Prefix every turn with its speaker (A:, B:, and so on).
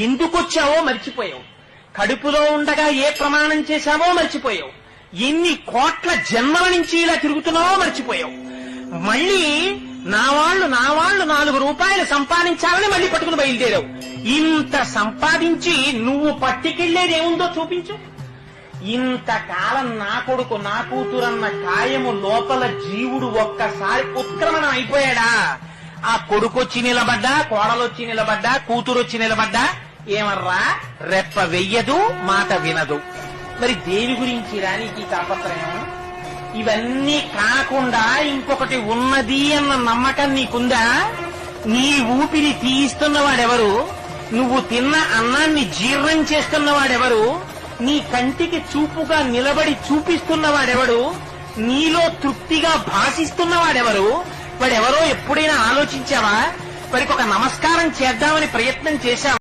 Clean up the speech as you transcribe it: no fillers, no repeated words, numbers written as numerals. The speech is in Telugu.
A: ఎందుకొచ్చావో మర్చిపోయావు. కడుపులో ఉండగా ఏ ప్రమాణం చేశావో మర్చిపోయావు. ఎన్ని కోట్ల జన్మల నుంచి ఇలా తిరుగుతున్నావో మర్చిపోయావు. మళ్ళీ నా వాళ్ళు 4 రూపాయలు సంపాదించాలని మళ్ళీ పట్టుకుని బయలుదేరావు. ఇంత సంపాదించి నువ్వు పట్టుకెళ్లేదేముందో చూపించు. ఇంతకాలం నా కొడుకు నా కూతురన్న కాయము లోపల జీవుడు ఒక్కసారి ఉత్క్రమణం అయిపోయాడా? ఆ కొడుకొచ్చి నిలబడ్డా, కోడలొచ్చి నిలబడ్డా, కూతురొచ్చి నిలబడ్డా ఏమర్రా రెప్ప వెయ్యదు, మాట వినదు. మరి దేని గురించి రానికి తాపత్రయం? ఇవన్నీ కాకుండా ఇంకొకటి ఉన్నది అన్న నమ్మకం నీకుందా? నీ ఊపిరి తీయిస్తున్నవాడెవరు? నువ్వు తిన్న అన్నాన్ని జీర్ణం చేస్తున్నవాడెవరు? నీ కంటికి చూపుగా నిలబడి చూపిస్తున్నవాడెవడు? నీలో తృప్తిగా భాషిస్తున్నవాడెవరు? వాడెవరో ఎప్పుడైనా ఆలోచించావా? వాడికి ఒక నమస్కారం చేద్దామని ప్రయత్నం చేశావా?